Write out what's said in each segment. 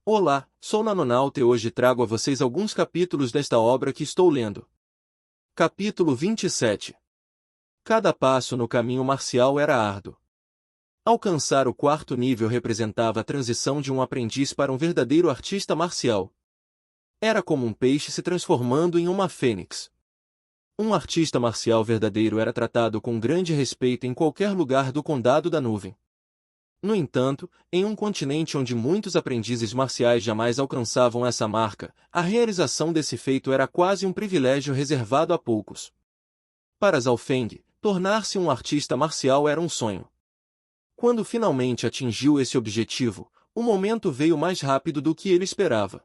Olá, sou Nanonauta e hoje trago a vocês alguns capítulos desta obra que estou lendo. Capítulo 27. Cada passo no caminho marcial era árduo. Alcançar o quarto nível representava a transição de um aprendiz para um verdadeiro artista marcial. Era como um peixe se transformando em uma fênix. Um artista marcial verdadeiro era tratado com grande respeito em qualquer lugar do Condado da Nuvem. No entanto, em um continente onde muitos aprendizes marciais jamais alcançavam essa marca, a realização desse feito era quase um privilégio reservado a poucos. Para Zhao Feng, tornar-se um artista marcial era um sonho. Quando finalmente atingiu esse objetivo, o momento veio mais rápido do que ele esperava.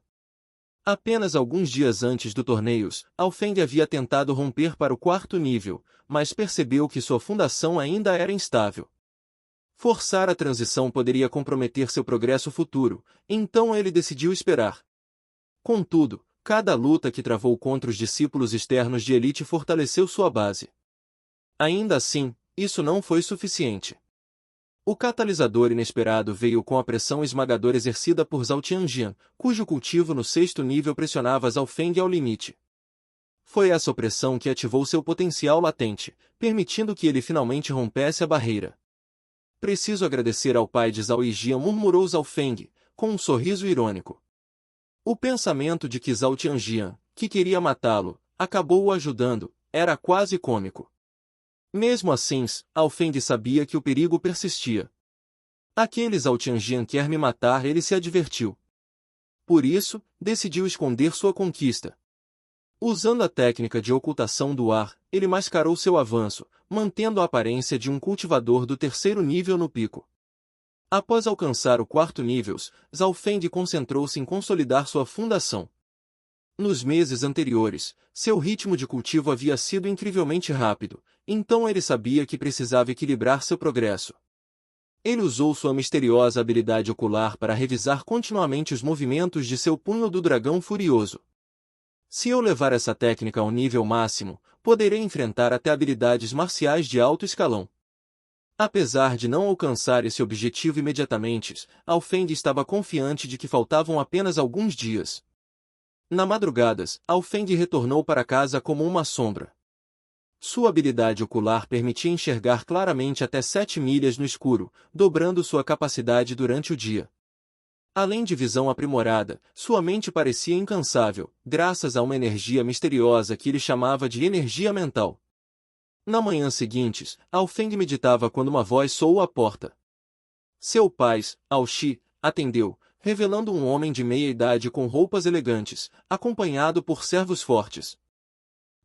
Apenas alguns dias antes do torneio, Zhao Feng havia tentado romper para o quarto nível, mas percebeu que sua fundação ainda era instável. Forçar a transição poderia comprometer seu progresso futuro, então ele decidiu esperar. Contudo, cada luta que travou contra os discípulos externos de elite fortaleceu sua base. Ainda assim, isso não foi suficiente. O catalisador inesperado veio com a pressão esmagadora exercida por Zhao Tianjian, cujo cultivo no sexto nível pressionava Zhao Feng ao limite. Foi essa opressão que ativou seu potencial latente, permitindo que ele finalmente rompesse a barreira. Preciso agradecer ao pai de Zhao Yijian, murmurou Zhao Feng, com um sorriso irônico. O pensamento de que Zhao Tianjian, que queria matá-lo, acabou o ajudando, era quase cômico. Mesmo assim, Zhao Feng sabia que o perigo persistia. Aquele Zhao Tianjian quer me matar, ele se advertiu. Por isso, decidiu esconder sua conquista. Usando a técnica de ocultação do ar, ele mascarou seu avanço, mantendo a aparência de um cultivador do terceiro nível no pico. Após alcançar o quarto nível, Zhao Feng concentrou-se em consolidar sua fundação. Nos meses anteriores, seu ritmo de cultivo havia sido incrivelmente rápido, então ele sabia que precisava equilibrar seu progresso. Ele usou sua misteriosa habilidade ocular para revisar continuamente os movimentos de seu punho do dragão furioso. Se eu levar essa técnica ao nível máximo, poderei enfrentar até habilidades marciais de alto escalão. Apesar de não alcançar esse objetivo imediatamente, Zhao Feng estava confiante de que faltavam apenas alguns dias. Na madrugada, Zhao Feng retornou para casa como uma sombra. Sua habilidade ocular permitia enxergar claramente até 7 milhas no escuro, dobrando sua capacidade durante o dia. Além de visão aprimorada, sua mente parecia incansável, graças a uma energia misteriosa que ele chamava de energia mental. Na manhã seguinte, Zhao Feng meditava quando uma voz soou à porta. Seu pai, Zhao Shi, atendeu, revelando um homem de meia idade com roupas elegantes, acompanhado por servos fortes.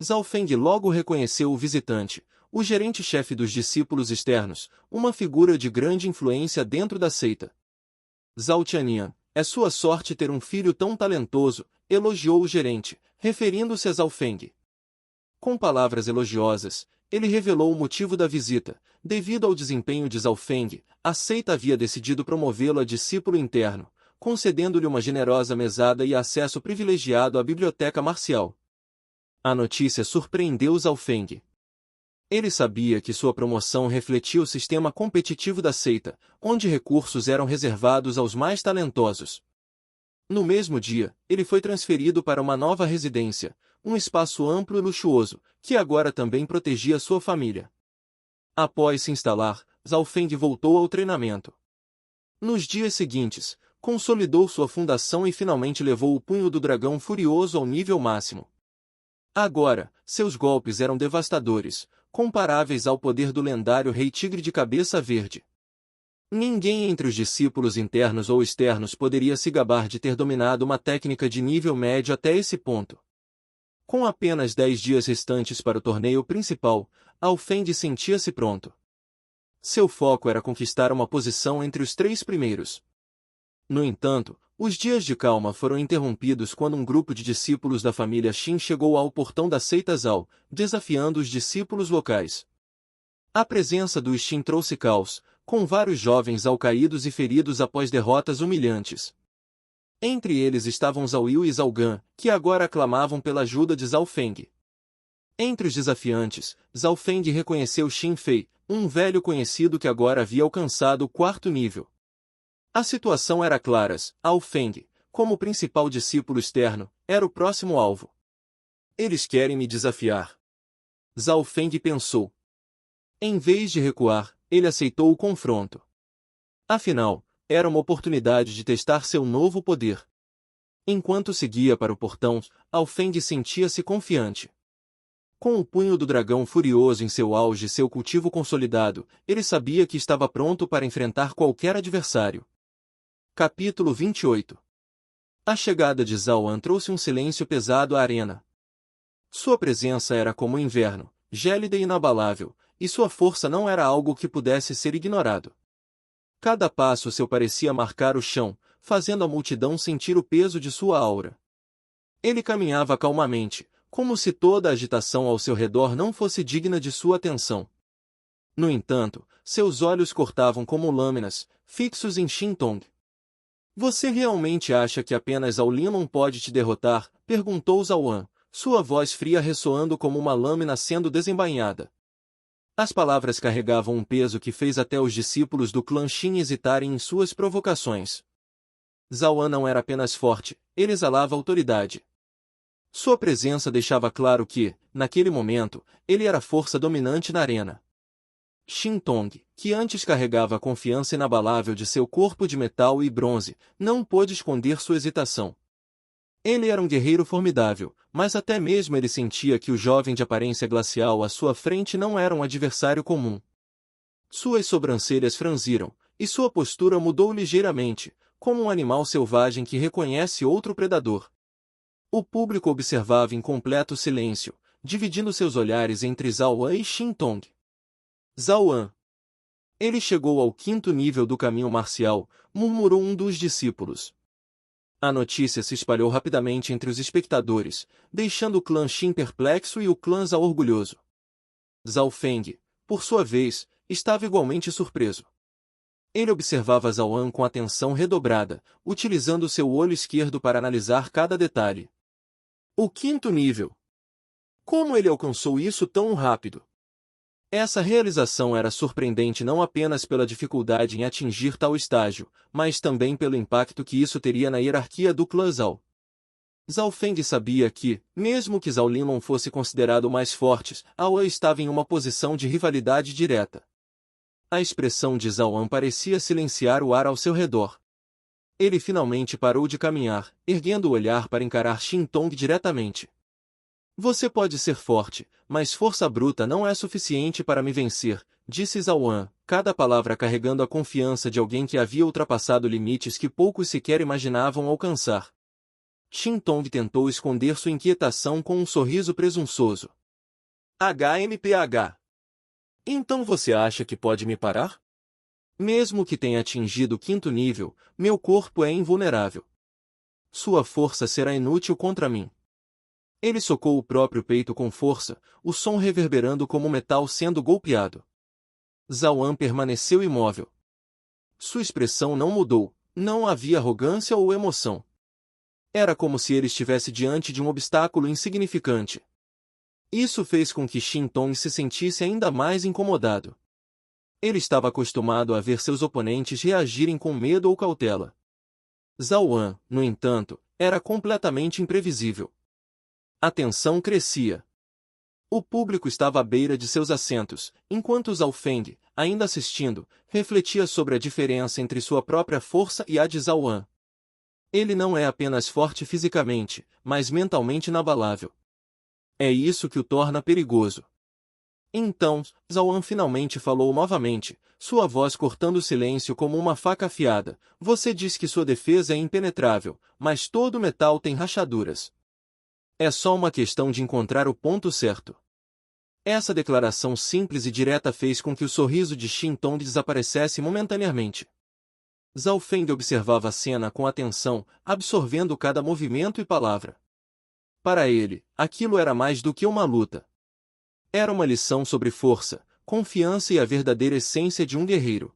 Zhao Feng logo reconheceu o visitante, o gerente-chefe dos discípulos externos, uma figura de grande influência dentro da seita. Zhao Tianyan, é sua sorte ter um filho tão talentoso, elogiou o gerente, referindo-se a Zhao Feng. Com palavras elogiosas, ele revelou o motivo da visita. Devido ao desempenho de Zhao Feng, a seita havia decidido promovê-lo a discípulo interno, concedendo-lhe uma generosa mesada e acesso privilegiado à biblioteca marcial. A notícia surpreendeu Zhao Feng. Ele sabia que sua promoção refletia o sistema competitivo da seita, onde recursos eram reservados aos mais talentosos. No mesmo dia, ele foi transferido para uma nova residência, um espaço amplo e luxuoso, que agora também protegia sua família. Após se instalar, Zhao Feng voltou ao treinamento. Nos dias seguintes, consolidou sua fundação e finalmente levou o punho do dragão furioso ao nível máximo. Agora, seus golpes eram devastadores, comparáveis ao poder do lendário Rei Tigre de Cabeça Verde. Ninguém entre os discípulos internos ou externos poderia se gabar de ter dominado uma técnica de nível médio até esse ponto. Com apenas 10 dias restantes para o torneio principal, Zhao Feng sentia-se pronto. Seu foco era conquistar uma posição entre os 3 primeiros. No entanto, os dias de calma foram interrompidos quando um grupo de discípulos da família Xin chegou ao portão da seita Zhao, desafiando os discípulos locais. A presença dos Xin trouxe caos, com vários jovens Zhao caídos e feridos após derrotas humilhantes. Entre eles estavam Zhao Yu e Zhao Gan, que agora clamavam pela ajuda de Zhao Feng. Entre os desafiantes, Zhao Feng reconheceu Xin Fei, um velho conhecido que agora havia alcançado o quarto nível. A situação era clara. Zhao Feng, como principal discípulo externo, era o próximo alvo. Eles querem me desafiar. Zhao Feng pensou. Em vez de recuar, ele aceitou o confronto. Afinal, era uma oportunidade de testar seu novo poder. Enquanto seguia para o portão, Zhao Feng sentia-se confiante. Com o punho do dragão furioso em seu auge e seu cultivo consolidado, ele sabia que estava pronto para enfrentar qualquer adversário. Capítulo 28. A chegada de Zhao An trouxe um silêncio pesado à arena. Sua presença era como o inverno, gélida e inabalável, e sua força não era algo que pudesse ser ignorado. Cada passo seu parecia marcar o chão, fazendo a multidão sentir o peso de sua aura. Ele caminhava calmamente, como se toda a agitação ao seu redor não fosse digna de sua atenção. No entanto, seus olhos cortavam como lâminas, fixos em Xintong. Você realmente acha que apenas Zhao Linlong pode te derrotar? Perguntou Zhao An, sua voz fria ressoando como uma lâmina sendo desembainhada. As palavras carregavam um peso que fez até os discípulos do clã Xin hesitarem em suas provocações. Zhao An não era apenas forte, ele exalava autoridade. Sua presença deixava claro que, naquele momento, ele era a força dominante na arena. Xintong, que antes carregava a confiança inabalável de seu corpo de metal e bronze, não pôde esconder sua hesitação. Ele era um guerreiro formidável, mas até mesmo ele sentia que o jovem de aparência glacial à sua frente não era um adversário comum. Suas sobrancelhas franziram, e sua postura mudou ligeiramente, como um animal selvagem que reconhece outro predador. O público observava em completo silêncio, dividindo seus olhares entre Zhao An e Xintong. Zhao An. Ele chegou ao 5º nível do caminho marcial, murmurou um dos discípulos. A notícia se espalhou rapidamente entre os espectadores, deixando o clã Xin perplexo e o clã Zhao orgulhoso. Zhao Feng, por sua vez, estava igualmente surpreso. Ele observava Zhao An com atenção redobrada, utilizando seu olho esquerdo para analisar cada detalhe. O 5º nível. Como ele alcançou isso tão rápido? Essa realização era surpreendente não apenas pela dificuldade em atingir tal estágio, mas também pelo impacto que isso teria na hierarquia do clã Zhao. Zhao Feng sabia que, mesmo que Zhao Linlong fosse considerado o mais forte, Zhao An estava em uma posição de rivalidade direta. A expressão de Zhao An parecia silenciar o ar ao seu redor. Ele finalmente parou de caminhar, erguendo o olhar para encarar Xintong diretamente. Você pode ser forte, mas força bruta não é suficiente para me vencer, disse Zhao An, cada palavra carregando a confiança de alguém que havia ultrapassado limites que poucos sequer imaginavam alcançar. Xintong tentou esconder sua inquietação com um sorriso presunçoso. HMPH. Então você acha que pode me parar? Mesmo que tenha atingido o 5º nível, meu corpo é invulnerável. Sua força será inútil contra mim. Ele socou o próprio peito com força, o som reverberando como metal sendo golpeado. Zhao An permaneceu imóvel. Sua expressão não mudou, não havia arrogância ou emoção. Era como se ele estivesse diante de um obstáculo insignificante. Isso fez com que Xintong se sentisse ainda mais incomodado. Ele estava acostumado a ver seus oponentes reagirem com medo ou cautela. Zhao An, no entanto, era completamente imprevisível. A tensão crescia. O público estava à beira de seus assentos, enquanto Zhao Feng, ainda assistindo, refletia sobre a diferença entre sua própria força e a de Zhao An. Ele não é apenas forte fisicamente, mas mentalmente inabalável. É isso que o torna perigoso. Então, Zhao An finalmente falou novamente, sua voz cortando o silêncio como uma faca afiada. Você diz que sua defesa é impenetrável, mas todo metal tem rachaduras. É só uma questão de encontrar o ponto certo. Essa declaração simples e direta fez com que o sorriso de Xintong desaparecesse momentaneamente. Zhao Feng observava a cena com atenção, absorvendo cada movimento e palavra. Para ele, aquilo era mais do que uma luta. Era uma lição sobre força, confiança e a verdadeira essência de um guerreiro.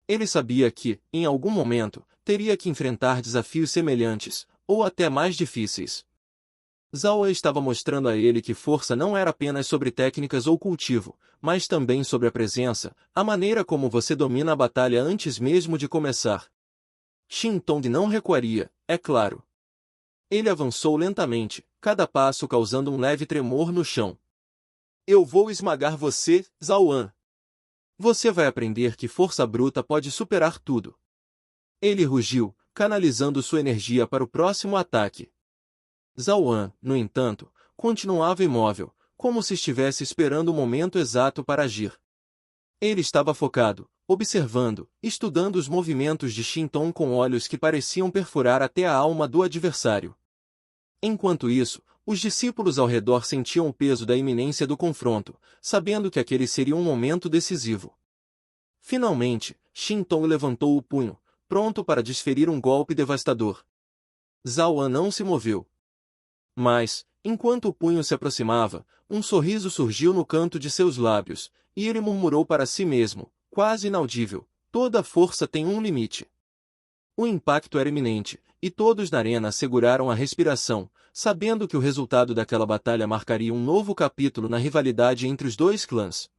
Ele sabia que, em algum momento, teria que enfrentar desafios semelhantes, ou até mais difíceis. Zhao An estava mostrando a ele que força não era apenas sobre técnicas ou cultivo, mas também sobre a presença, a maneira como você domina a batalha antes mesmo de começar. Xintong não recuaria, é claro. Ele avançou lentamente, cada passo causando um leve tremor no chão. Eu vou esmagar você, Zhao An. Você vai aprender que força bruta pode superar tudo. Ele rugiu, canalizando sua energia para o próximo ataque. Zhao An, no entanto, continuava imóvel, como se estivesse esperando o momento exato para agir. Ele estava focado, observando, estudando os movimentos de Shin-Tong com olhos que pareciam perfurar até a alma do adversário. Enquanto isso, os discípulos ao redor sentiam o peso da iminência do confronto, sabendo que aquele seria um momento decisivo. Finalmente, Shin-Tong levantou o punho, pronto para desferir um golpe devastador. Zhao An não se moveu. Mas, enquanto o punho se aproximava, um sorriso surgiu no canto de seus lábios, e ele murmurou para si mesmo, quase inaudível: toda força tem um limite. O impacto era iminente, e todos na arena seguraram a respiração, sabendo que o resultado daquela batalha marcaria um novo capítulo na rivalidade entre os dois clãs.